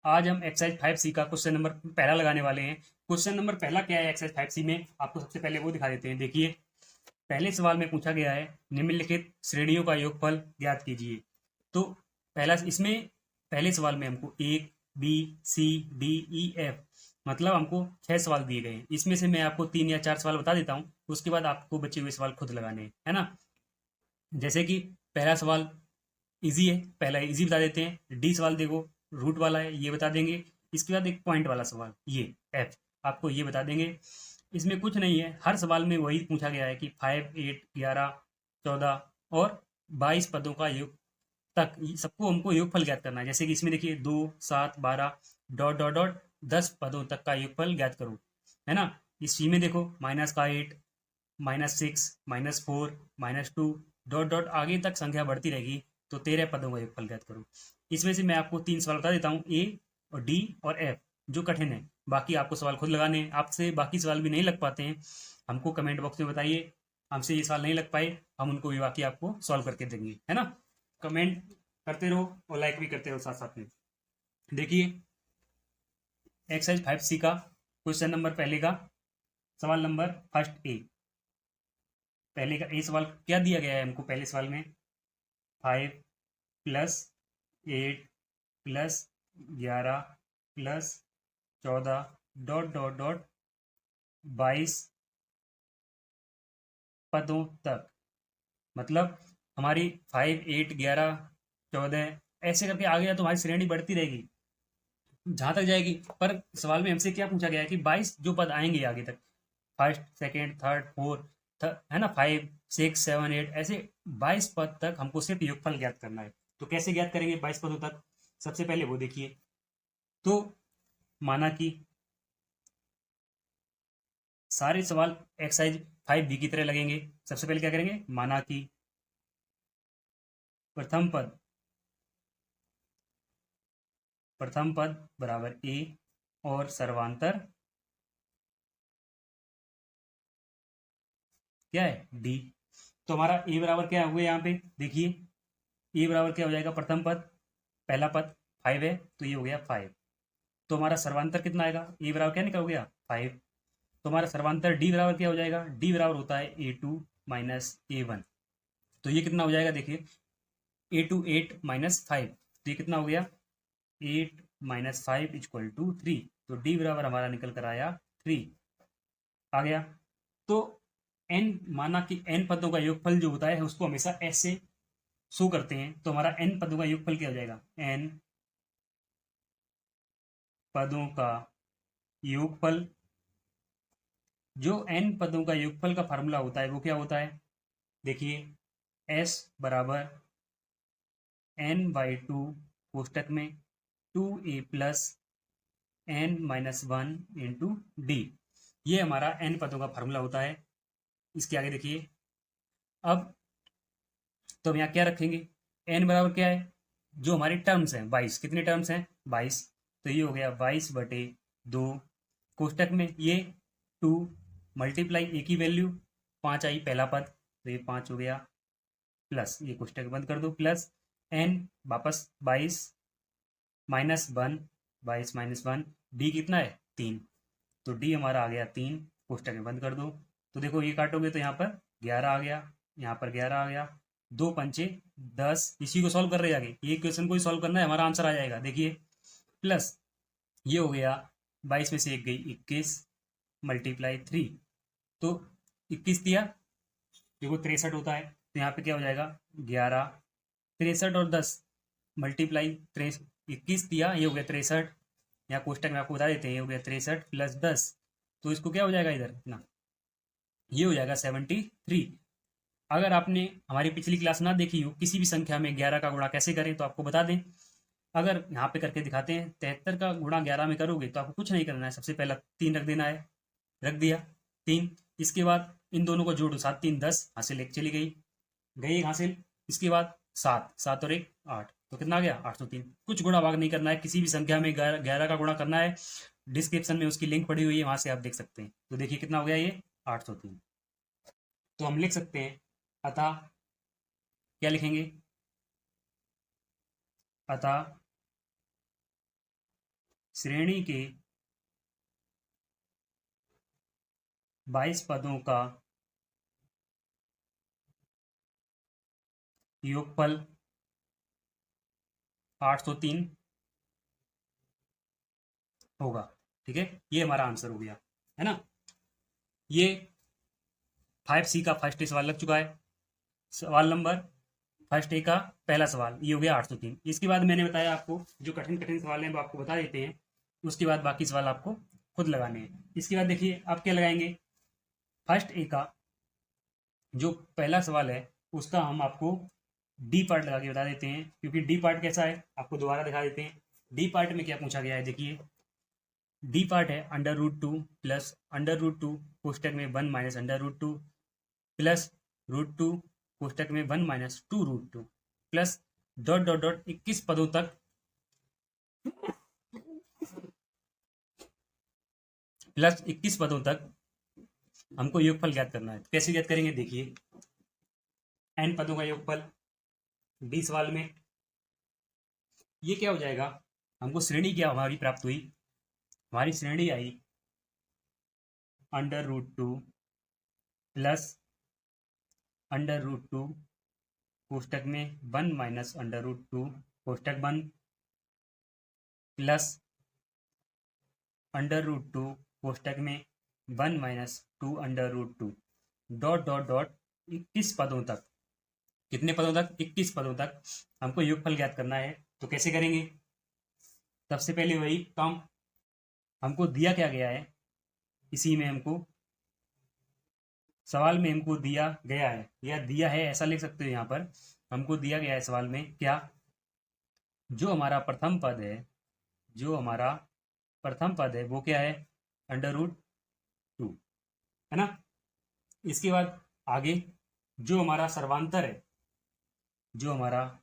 आज हम exercise 5C का क्वेश्चन नंबर पहला लगाने वाले हैं। क्वेश्चन नंबर पहला क्या है एक्सरसाइज 5C में, आपको सबसे पहले वो दिखा देते हैं। देखिए, पहले सवाल में पूछा गया है निम्नलिखित श्रेणियों का योगफल ज्ञात कीजिए। तो पहला इसमें पहले सवाल में हमको 1 B C D E F मतलब हमको 6 सवाल दिए गए हैं। इसमें से मैं आपको 3 या 4 सवाल बता देता हूँ, उसके बाद आपको बचे हुए सवाल खुद लगाने हैं, है ना। जैसे कि पहला सवाल इजी है, पहला इजी बता देते हैं। डी सवाल देखो रूट वाला है, ये बता देंगे। इसके बाद एक पॉइंट वाला सवाल ये एफ, आपको ये बता देंगे। इसमें कुछ नहीं है, हर सवाल में वही पूछा गया है कि 5, 8, 11, 14 और 22 पदों का योग तक सबको हमको योगफल ज्ञात करना है। जैसे कि इसमें देखिए 2, 7, 12 डॉट डॉट डॉट 10 पदों तक का योगफल ज्ञात करो, है ना। इस सी में देखो -8, -6, -4, -2 डॉट डॉट आगे तक संख्या बढ़ती रहेगी, तो 13 पदों का योगफल ज्ञात करो। इसमें से मैं आपको 3 सवाल बता देता हूँ, ए और डी और एफ, जो कठिन है। बाकी आपको सवाल खुद लगाने हैं। आपसे बाकी सवाल भी नहीं लग पाते हैं, हमको कमेंट बॉक्स में बताइए। हमसे ये सवाल नहीं लग पाए, हम उनको भी बाकी आपको सॉल्व करके देंगे, है ना। कमेंट करते रहो और लाइक भी करते रहो साथ साथ में। देखिए, एक्सरसाइज 5C का क्वेश्चन नंबर पहले का सवाल नंबर फर्स्ट ए। पहले का ए सवाल क्या दिया गया है हमको, पहले सवाल में 5 + 8 + 11 + 14 डॉट डॉट डॉट 22 पदों तक। मतलब हमारी 5, 8, 11, 14 ऐसे करके आगे या तो हमारी श्रेणी बढ़ती रहेगी जहां तक जाएगी। पर सवाल में हमसे क्या पूछा गया है कि 22 जो पद आएंगे आगे तक, फर्स्ट, सेकेंड, थर्ड, फोर्थ, है ना, 5, 6, 7, 8 ऐसे 22 पद तक हमको सिर्फ योगफल ज्ञात करना है। तो कैसे ज्ञात करेंगे 22 पदों तक, सबसे पहले वो देखिए। तो माना कि सारे सवाल एक्सरसाइज 5B की तरह लगेंगे। सबसे पहले क्या करेंगे, माना कि प्रथम पद बराबर ए और सर्वांतर क्या है, डी। तो हमारा ए बराबर क्या हुआ यहाँ पे, देखिए ए बराबर क्या हो जाएगा, प्रथम पद, पहला पद 5 है तो ये हो गया 5। तो हमारा सर्वांतर कितना आएगा, ए बराबर क्या निकल गया 5। तो हमारा सर्वांतर डी बराबर क्या हो जाएगा, डी बराबर होता है A2 - A1। तो ये कितना हो जाएगा, देखिए A2 8 - 5, तो ये कितना हो गया 8 - 5 = 3। तो डी बराबर हमारा निकल कर आया 3 आ गया। तो n, माना कि n पदों का योगफल जो होता है उसको हमेशा s से शो करते हैं। तो हमारा n पदों का योगफल क्या हो जाएगा, n पदों का योगफल। जो n पदों का योगफल का फार्मूला होता है वो क्या होता है, देखिए s बराबर n/2 कोष्टक में 2a + n-1 इंटू डी। ये हमारा n पदों का फार्मूला होता है। इसके आगे देखिए, अब तो हम यहाँ क्या रखेंगे, n बराबर क्या है, जो हमारे टर्म्स हैं 22, कितने टर्म्स हैं 22। तो ये हो गया 22/2 कोष्टक में ये 2 मल्टीप्लाई ए की वैल्यू 5 आई पहला पद, तो ये 5 हो गया, प्लस ये कोष्टक बंद कर दो, प्लस n वापस 22 -1, 22 -1, डी कितना है 3। तो डी हमारा आ गया 3, कोष्टक में बंद कर दो। तो देखो ये काटोगे तो यहाँ पर 11 आ गया, यहाँ पर 11 आ गया, 2 पंचे 10। इसी को सॉल्व कर रहे हैं आगे, ये क्वेश्चन को ही सॉल्व करना है, हमारा आंसर आ जाएगा। देखिए प्लस ये हो गया 22 में से 1 गई 21 × 3, तो 21 दिया, देखो 63 होता है। तो यहाँ पे क्या हो जाएगा 11, 63 और 10 मल्टीप्लाई 21 दिया, ये हो गया 63। यहाँ कोष्टक में आपको बता देते हैं, ये हो गया 63 + 10, तो इसको क्या हो जाएगा इधर ना, ये हो जाएगा 73। अगर आपने हमारी पिछली क्लास ना देखी हो, किसी भी संख्या में 11 का गुणा कैसे करें तो आपको बता दें। अगर यहाँ पे करके दिखाते हैं, 73 का गुणा 11 में करोगे तो आपको कुछ नहीं करना है, सबसे पहला 3 रख देना है, रख दिया 3। इसके बाद इन दोनों को जोड़ो, 7 3 10, हासिल एक चली गई, गई एक हासिल। इसके बाद 7 7 और 1 8, तो कितना आ गया 803। कुछ गुणा भाग नहीं करना है, किसी भी संख्या में 11 का गुणा करना है। डिस्क्रिप्शन में उसकी लिंक पड़ी हुई है, वहां से आप देख सकते हैं। तो देखिए कितना हो गया ये 803। तो हम लिख सकते हैं, अतः क्या लिखेंगे, अतः श्रेणी के 22 पदों का योगफल 803 होगा। ठीक है, ये हमारा आंसर हो गया, है ना। ये 5C का फर्स्ट सवाल लग चुका है। सवाल नंबर फर्स्ट ए का पहला सवाल ये हो गया 803। इसके बाद मैंने बताया आपको जो कठिन कठिन सवाल हैं वो आपको बता देते हैं, उसके बाद बाकी सवाल आपको खुद लगाने हैं। इसके बाद देखिए आप क्या लगाएंगे, फर्स्ट ए का जो पहला सवाल है उसका हम आपको डी पार्ट लगा के बता देते हैं, क्योंकि डी पार्ट कैसा है आपको दोबारा दिखा देते हैं। डी पार्ट में क्या पूछा गया है, देखिए डी पार्ट है √2 प्लस √2 कोष्टक में 1 माइनस √2 प्लस √2 कोष्टक में 1 minus 2√2 plus dot dot dot 21 पदों तक प्लस 21 पदों तक हमको योगफल ज्ञात करना है। तो कैसे ज्ञात करेंगे, देखिए n पदों का योगफल डी सवाल में ये क्या हो जाएगा, हमको श्रेणी क्या हमारी प्राप्त हुई, हमारी श्रेणी आई √2 प्लस √2 कोष्टक में 1 माइनस √2 कोष्टक बंद प्लस √2 कोष्टक में 1 माइनस 2 √2 डॉट डॉट डॉट 21 पदों तक। कितने पदों तक, 21 पदों तक हमको योगफल ज्ञात करना है। तो कैसे करेंगे, सबसे पहले वही काम हमको दिया क्या गया है, इसी में हमको सवाल में हमको दिया गया है या दिया है ऐसा लिख सकते हो। यहाँ पर हमको दिया गया है सवाल में क्या, जो हमारा प्रथम पद है, जो हमारा प्रथम पद है वो क्या है √2, है ना। इसके बाद आगे जो हमारा सर्वांतर है, जो हमारा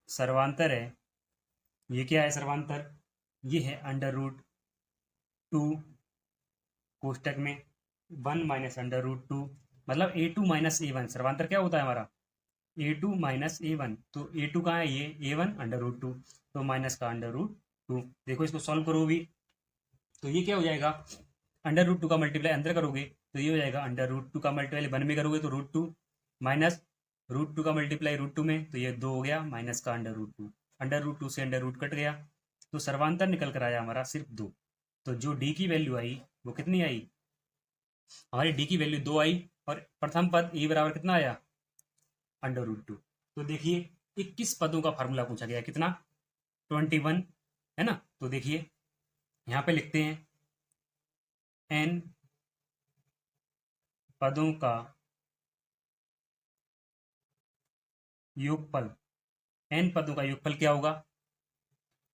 सर्वांतर है ये क्या है, सर्वांतर ये है √2 कोष्टक में 1 माइनस √2 मतलब a2 माइनस a1। सर्वांतर क्या होता है हमारा a2 माइनस a1, तो a2 कहाँ है, ये a1 √2, तो माइनस का √2। देखो इसको सॉल्व करो भी तो ये क्या हो जाएगा, √2 का मल्टीप्लाई अंदर करोगे तो ये हो जाएगा √2 का मल्टीप्लाई 1 में करोगे तो √2 माइनस √2 का मल्टीप्लाई √2 में तो ये 2 हो गया, माइनस का √2 से अंडर रूट कट गया, तो सर्वांतर निकल कर आया हमारा सिर्फ 2। तो जो डी की वैल्यू आई वो कितनी आई, हमारी डी की वैल्यू 2 आई, और प्रथम पद ए बराबर कितना आया √2। तो देखिए 21 पदों का फार्मूला पूछा गया, कितना 21, है ना। तो देखिए यहाँ पे लिखते हैं n पदों का योगफल, n पदों का योगफल क्या होगा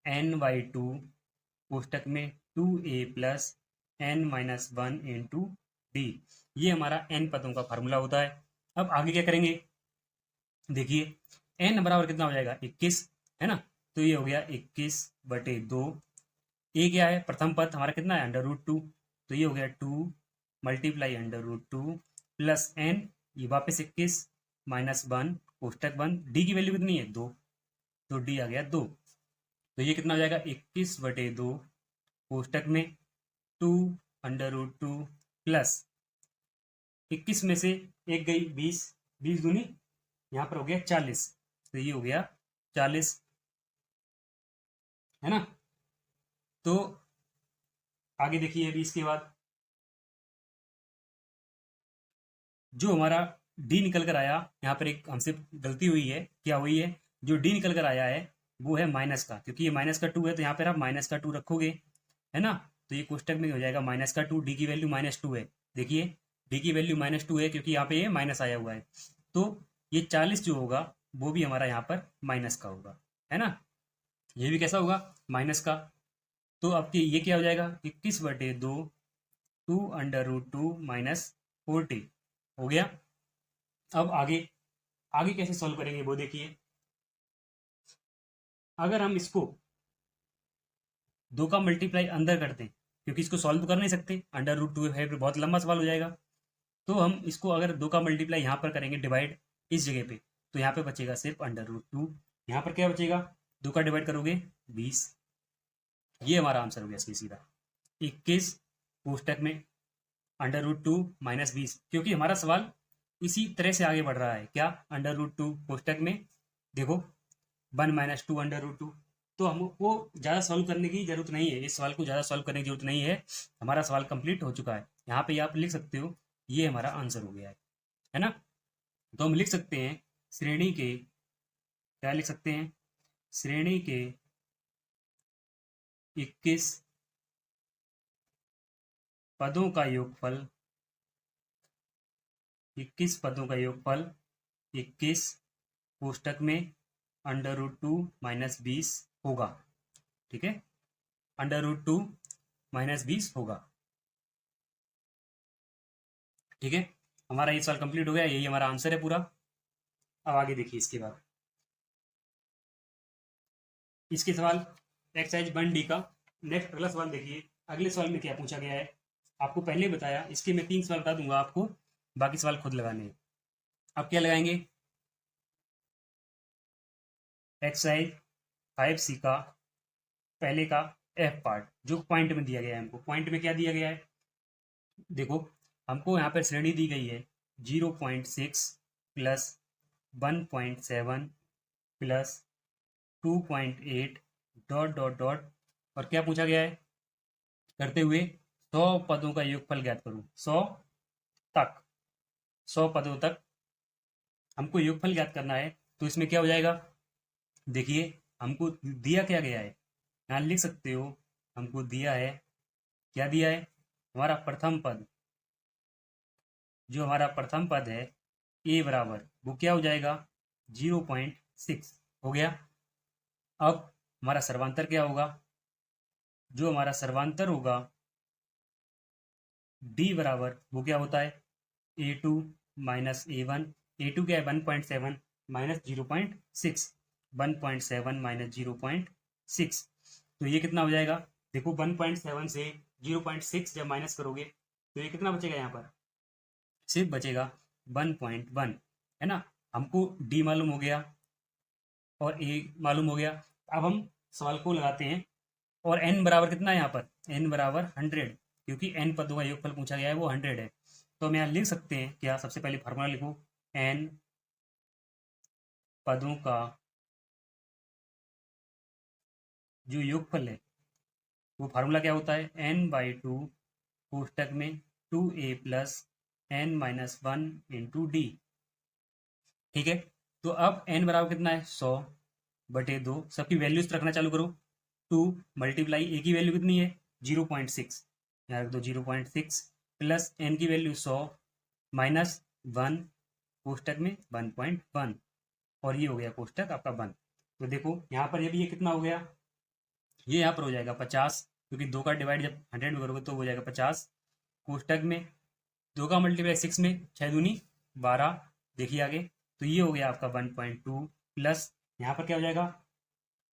n/2 कोष्टक में 2a plus n minus 1 into D, ये हमारा n पदों का फार्मूला होता है। अब आगे क्या करेंगे, देखिए n बराबर कितना हो जाएगा 21, है ना। तो ये हो गया 21/2, ए क्या है प्रथम पद हमारा कितना है √2, तो ये हो गया 2 मल्टीप्लाई √2 प्लस n, ये वापस 21 माइनस 1 कोष्टक बंद, डी की वैल्यू कितनी है 2, तो डी आ गया 2। तो ये कितना हो जाएगा 21/2 कोष्टक में 2 √2 प्लस 21 में से एक गई 20, 20 दूनी यहाँ पर हो गया 40, तो ये हो गया 40, है ना। तो आगे देखिए अभी इसके बाद जो हमारा डी निकल कर आया, यहाँ पर एक हमसे गलती हुई है, क्या हुई है, जो डी निकल कर आया है वो है माइनस का, क्योंकि ये माइनस का 2 है तो यहाँ पर आप माइनस का 2 रखोगे, है ना। तो ये कोष्टक में हो जाएगा माइनस का 2, डी की वैल्यू -2 है, देखिए डी की वैल्यू -2 है क्योंकि यहाँ पे ये माइनस आया हुआ है, तो ये 40 जो होगा वो भी हमारा यहाँ पर माइनस का होगा, है ना। ये भी कैसा होगा माइनस का। तो आपकी ये क्या हो जाएगा 21/2 2 √2 माइनस 40 हो गया। अब आगे आगे कैसे सॉल्व करेंगे वो देखिए, अगर हम इसको 2 का मल्टीप्लाई अंदर करते हैं, क्योंकि इसको सॉल्व तो कर नहीं सकते, √2 है फिर बहुत लंबा सवाल हो जाएगा, तो हम इसको अगर 2 का मल्टीप्लाई यहाँ पर करेंगे डिवाइड इस जगह पे, तो यहाँ पे बचेगा सिर्फ √2, यहाँ पर क्या बचेगा 2 का डिवाइड करोगे 20। ये हमारा आंसर हो गया इसकी सीधा 21 कोष्टक में √2 माइनस 20, क्योंकि हमारा सवाल इसी तरह से आगे बढ़ रहा है। क्या √2 कोष्टक में देखो 1 माइनस 2 √2, तो हमको ज़्यादा सॉल्व करने की जरूरत नहीं है, इस सवाल को ज़्यादा सॉल्व करने की जरूरत नहीं है, हमारा सवाल कंप्लीट हो चुका है। यहाँ पे आप लिख सकते हो ये हमारा आंसर हो गया है ना। तो हम लिख सकते हैं श्रेणी के, क्या लिख सकते हैं, श्रेणी के 21 पदों का योगफल, 21 पदों का योगफल 21 कोष्टक में √2 माइनस 20 होगा। ठीक है, √2 माइनस 20 होगा। ठीक है, हमारा ये सवाल कंप्लीट हो गया, यही हमारा आंसर है पूरा। अब आगे देखिए इसके बाद इसके सवाल एक्सरसाइज 1D का नेक्स्ट अगला सवाल देखिए। अगले सवाल में क्या पूछा गया है, आपको पहले बताया, इसके मैं 3 सवाल बता दूंगा आपको, बाकी सवाल खुद लगाने हैं। आप क्या लगाएंगे, एक्सरसाइज 5C का पहले का F पार्ट जो पॉइंट में दिया गया है। हमको पॉइंट में क्या दिया गया है, देखो हमको यहाँ पर श्रेणी दी गई है 0.6 plus 1.7 plus 2.8 dot dot dot, और क्या पूछा गया है, करते हुए 100 पदों का योगफल ज्ञात करूं। 100 पदों तक हमको योगफल ज्ञात करना है। तो इसमें क्या हो जाएगा, देखिए हमको दिया क्या गया है, यहाँ लिख सकते हो, हमको दिया है, क्या दिया है, हमारा प्रथम पद, जो हमारा प्रथम पद है a बराबर, वो क्या हो जाएगा 0.6 हो गया। अब हमारा सर्वांतर क्या होगा, जो हमारा सर्वांतर होगा d बराबर, वो क्या होता है a2 माइनस a1, a2 क्या है 1.7 माइनस 0.6, 1.7 माइनस 0.6, तो ये कितना हो जाएगा, देखो 1.7 से 0.6 जब माइनस करोगे तो ये कितना बचेगा, यहाँ पर सिर्फ बचेगा 1.1, है ना। हमको d मालूम हो गया और a मालूम हो गया। अब हम सवाल को लगाते हैं, और n बराबर कितना है यहाँ पर, n बराबर 100, क्योंकि n पदों का योगफल पूछा गया है वो 100 है। तो हम यहाँ लिख सकते हैं क्या, सबसे पहले फार्मूला लिखो, n पदों का जो योगफल है वो फार्मूला क्या होता है, n/2 कोष्टक में 2a plus n minus 1 into D. ठीक है, तो अब n बराबर कितना है 100/2, सबकी वैल्यूज रखना चालू करो। 2 मल्टीप्लाई a की वैल्यू कितनी है 0.6, यहाँ रख दो 0.6 प्लस n की वैल्यू 100 माइनस 1 कोष्टक में 1.1, और ये हो गया कोष्टक आपका 1। तो देखो यहाँ पर ये भी, ये कितना हो गया, ये यहाँ पर हो जाएगा 50, क्योंकि 2 का डिवाइड जब 100 में करोगे तो हो जाएगा 50, कोष्टक में 2 का मल्टीप्लाई 6 में 6 दूनी 12, देखिए आगे, तो ये हो गया आपका 1.2 प्लस यहाँ पर क्या हो जाएगा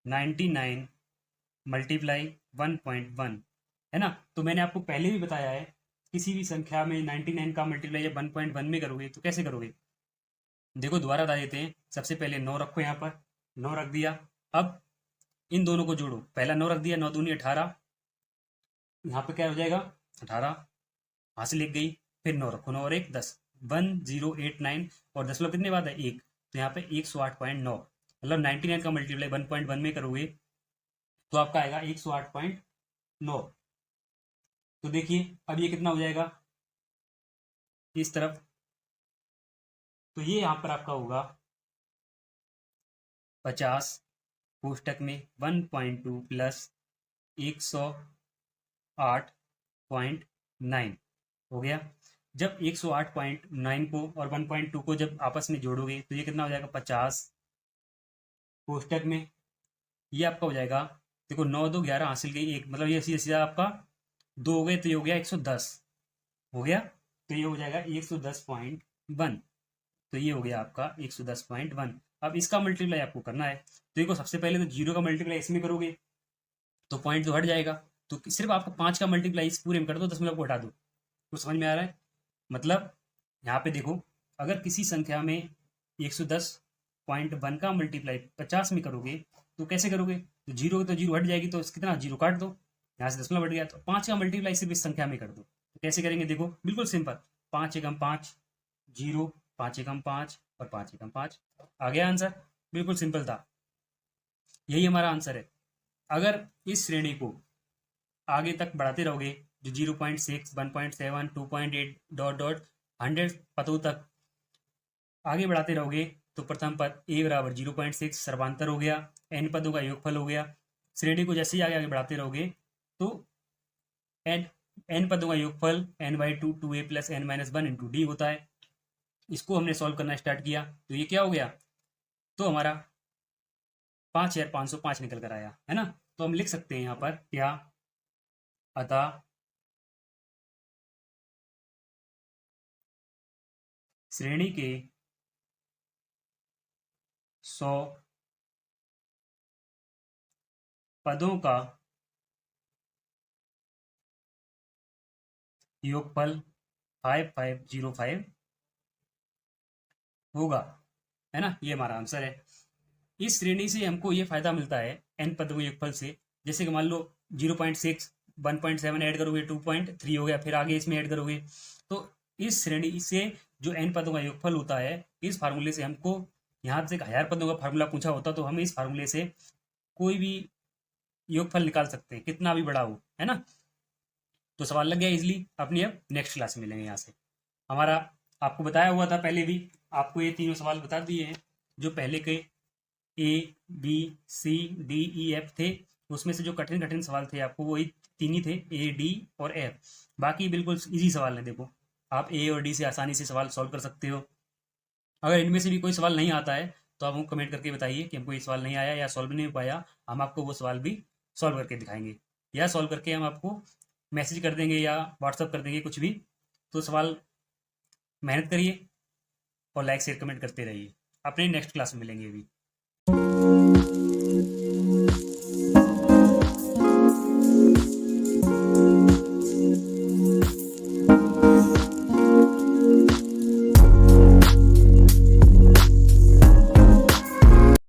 99 मल्टीप्लाई 1.1, है ना। तो मैंने आपको पहले भी बताया है, किसी भी संख्या में 99 का मल्टीप्लाई जब 1.1 में करोगे तो कैसे करोगे, देखो दोबारा बता देते हैं। सबसे पहले 9 रखो, यहाँ पर 9 रख दिया, अब इन दोनों को जोड़ो, पहला 9 रख दिया, 9 दूनी 18, यहाँ पर क्या हो जाएगा 18, वहाँ से लिख गई, फिर 9 रखो, 9 और 1 10, 1089, और दशमलव कितने बाद है 1, तो यहाँ पे 108.9, मतलब 99 का मल्टीप्लाई 1.1 में करोगे तो आपका आएगा 108.9। तो देखिए अब ये कितना हो जाएगा इस तरफ, तो ये यहाँ पर आपका होगा 50 कोष्टक में 1.2 प्लस 108.9 हो गया। जब 108.9 को और 1.2 को जब आपस में जोड़ोगे तो ये कितना हो जाएगा 50 कोष्टक में, ये आपका हो जाएगा, देखो 9 2 11 हासिल गई 1, मतलब ये सीधा आपका 2 हो गए, तो ये हो गया 110 हो गया, तो ये हो जाएगा 110.1, तो ये हो गया आपका 110.1। अब इसका मल्टीप्लाई आपको करना है, तो देखो सबसे पहले तो 0 का मल्टीप्लाई इसमें करोगे तो पॉइंट तो हट जाएगा, तो सिर्फ आपको 5 का मल्टीप्लाई इस पूरे में कर दो, दशमलव को हटा दो, तो समझ में आ रहा है। मतलब यहाँ पे देखो, अगर किसी संख्या में 110 0.1 का मल्टीप्लाई 50 में करोगे तो कैसे करोगे, तो जीरो तो जीरो हट जाएगी, तो कितना जीरो काट दो, यहाँ से दशमलव हट गया, तो 5 का मल्टीप्लाई सिर्फ इस संख्या में कर दो। तो कैसे करेंगे देखो, बिल्कुल सिंपल, 5 एकम 5 जीरो, 5 एकम 5 और 5 एकम 5, आ गया आंसर, बिल्कुल सिंपल था। यही हमारा आंसर है। अगर इस श्रेणी को आगे तक बढ़ाते रहोगे, जो 0.6, 1.7, 2.8 डॉट डॉट 100 पदों तक आगे बढ़ाते रहोगे, तो प्रथम पद a बराबर 0.6 सर्वांतर हो गया, n पदों का योगफल हो गया। श्रेणी को जैसे ही आगे आगे बढ़ाते रहोगे तो n पदों का योगफल n/2 2a plus n-1 into D होता है। इसको हमने सॉल्व करना स्टार्ट किया तो ये क्या हो गया, तो हमारा 5505 निकल कर आया, है ना। तो हम लिख सकते हैं यहाँ पर क्या, अतः श्रेणी के 100 पदों का योगफल 5505 होगा, है ना। ये हमारा आंसर है। इस श्रेणी से हमको ये फायदा मिलता है n पदों के योगफल से, जैसे कि मान लो 0.6 1.7 ऐड करोगे 2.3 हो गया, फिर आगे इसमें ऐड करोगे, तो इस श्रेणी से जो n पदों का योगफल होता है, इस फार्मूले से हमको यहाँ से 1000 पदों का फार्मूला पूछा होता तो हम इस फार्मूले से कोई भी योगफल निकाल सकते हैं, कितना भी बड़ा हो, है ना। तो सवाल लग गया इजली। अपनी अब नेक्स्ट क्लास में मिलेंगे यहाँ से। हमारा आपको बताया हुआ था पहले भी, आपको ये तीनों सवाल बता दिए हैं, जो पहले के A B C D E F थे, उसमें से जो कठिन कठिन सवाल थे आपको वही तीन ही थे, ए डी और एफ। बाकी बिल्कुल इजी सवाल है, देखो आप ए और डी से आसानी से सवाल सॉल्व कर सकते हो। अगर इनमें से भी कोई सवाल नहीं आता है तो आप हमको कमेंट करके बताइए कि हमको ये सवाल नहीं आया या सॉल्व नहीं हो पाया, हम आपको वो सवाल भी सॉल्व करके दिखाएंगे, या सॉल्व करके हम आपको मैसेज कर देंगे या व्हाट्सअप कर देंगे, कुछ भी। तो सवाल मेहनत करिए और लाइक शेयर कमेंट करते रहिए। अपने नेक्स्ट क्लास में मिलेंगे अभी।